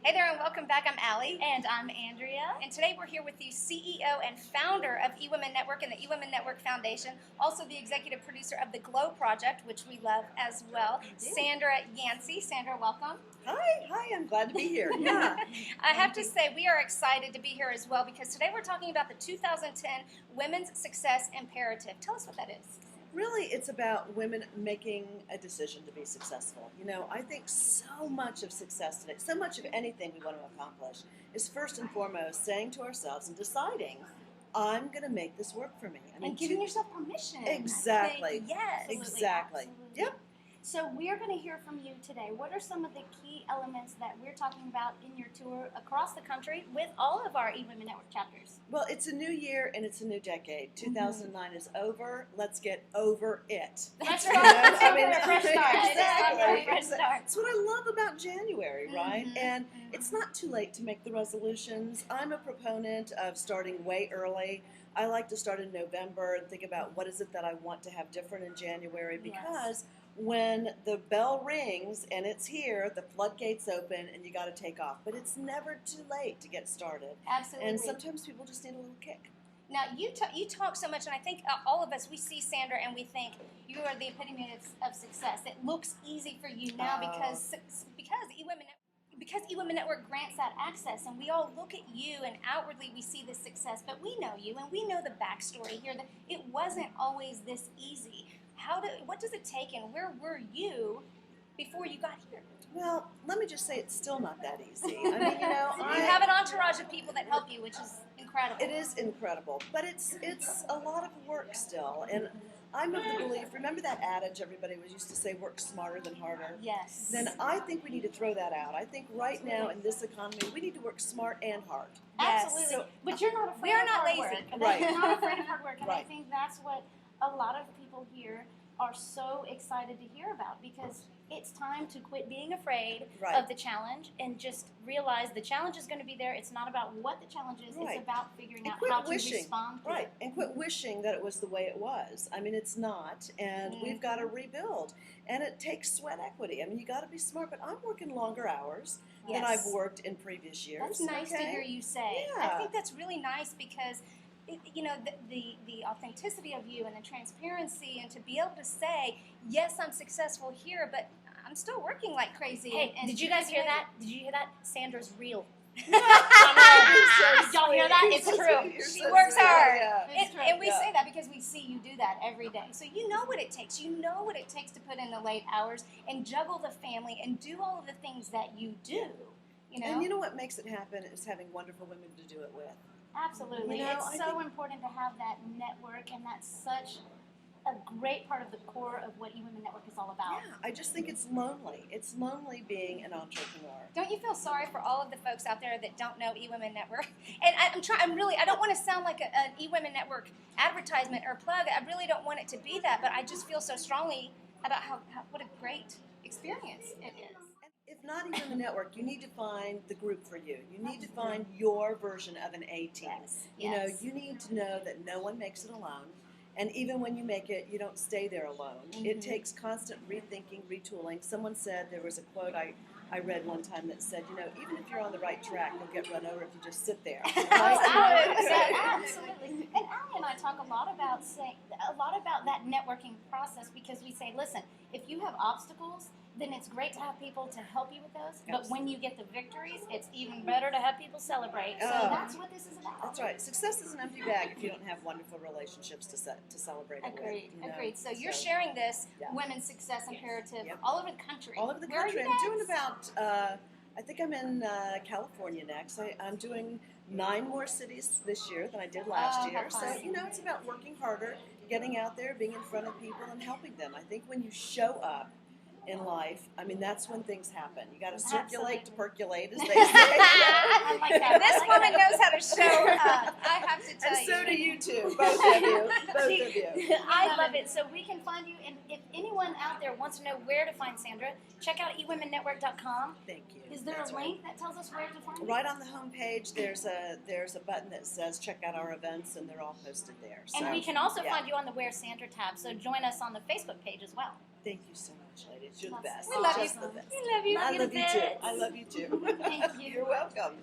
Hey there and welcome back. I'm Aly. And I'm Andrea. And today we're here with the CEO and founder of eWomen Network and the eWomen Network Foundation, also the executive producer of the Glow Project, which we love as well, Sandra Yancey. Sandra, welcome. Hi, I'm glad to be here. Yeah. I have to say we are excited to be here as well because today we're talking about the 2010 Women's Success Imperative. Tell us what that is. Really, it's about women making a decision to be successful. You know, I think so much of success today, so much of anything we want to accomplish is first and foremost saying to ourselves and deciding, I'm going to make this work for me. And giving yourself permission. Exactly. Yes. Exactly. Absolutely. Yep. So we're going to hear from you today. What are some of the key elements that we're talking about in your tour across the country with all of our eWomen Network chapters? Well, it's a new year and it's a new decade. 2009 is over. Let's get over it. That's You know, right. I mean, Fresh start. exactly. Fresh start. That's what I love about January, right? And it's not too late to make the resolutions. I'm a proponent of starting way early. I like to start in November and think about what is it that I want to have different in January, because when the bell rings and it's here, the floodgates open and you got to take off. But it's never too late to get started. Absolutely. And sometimes people just need a little kick. Now, you talk so much, and I think all of us, we see Sandra and we think you are the epitome of success. It looks easy for you now because eWomen Network grants that access, and we all look at you, and outwardly we see this success, but we know you, and we know the backstory here, that it wasn't always this easy. What does it take, and where were you before you got here? Well, let me just say it's still not that easy. I mean, you know, You have an entourage of people that help you, which is incredible. It is incredible, but it's a lot of work still. And I'm of the belief, remember that adage everybody used to say, work smarter than harder? Yes. Then I think we need to throw that out. I think right now in this economy, we need to work smart and hard. Absolutely. So, but you're not afraid We're of not hard lazy. work. Right. You're not afraid of hard work. And I Right. think that's what a lot of people here are so excited to hear about, because it's time to quit being afraid of the challenge and just realize the challenge is going to be there. It's not about what the challenge is. It's about figuring out how to respond to it. And quit wishing that it was the way it was. I mean, it's not, and we've got to rebuild. And it takes sweat equity. I mean, you got to be smart, but I'm working longer hours than I've worked in previous years. That's nice to hear you say. Yeah. I think that's really nice because you know, the authenticity of you and the transparency, and to be able to say, yes, I'm successful here, but I'm still working like crazy. Hey, did you guys hear that? Did you hear that? Sandra's real. Did y'all hear that? It's true. She works hard. And we say that because we see you do that every day. So you know what it takes. You know what it takes to put in the late hours and juggle the family and do all of the things that you do. You know? And you know what makes it happen is having wonderful women to do it with. Absolutely. You know, it's so important to have that network, and that's such a great part of the core of what eWomen Network is all about. Yeah, I just think it's lonely. It's lonely being an entrepreneur. Don't you feel sorry for all of the folks out there that don't know eWomen Network? And I don't want to sound like an eWomen Network advertisement or plug. I really don't want it to be that, but I just feel so strongly about what a great experience it is. If not even the network, you need to find the group for you. You need to find your version of an A-team. You know, you need to know that no one makes it alone. And even when you make it, you don't stay there alone. It takes constant rethinking, retooling. Someone said, there was a quote I read one time that said, you know, even if you're on the right track, you'll get run over if you just sit there. Absolutely. And Aly and I talk a lot about that networking process, because we say, listen, if you have obstacles, then it's great to have people to help you with those. But when you get the victories, it's even better to have people celebrate. So that's what this is about. That's right. Success is an empty bag if you don't have wonderful relationships to celebrate it with. Agreed. You know? Agreed. So you're sharing this Women's Success Imperative all over the country. All over the country. I'm doing about, I think I'm in California next. I'm doing 9 more cities this year than I did last year. So, you know, it's about working harder, getting out there, being in front of people, and helping them. I think when you show up in life, I mean, that's when things happen. You got to circulate to percolate, as they say. I like that. This woman knows how to show up. I have to tell and you. so do you two, both of you. Both of you. I love it. So we can find you, and if anyone out there wants to know where to find Sandra, check out eWomenNetwork.com. Thank you. Is there a link that tells us where to find you? Right on the home page, there's a button that says check out our events, and they're all posted there. And we can also find you on the Where Sandra tab, so join us on the Facebook page as well. Thank you so much. much, ladies. You're the best. We love you. Just the best. We love you. I love you too. bit. I love you too. Thank you. You're welcome.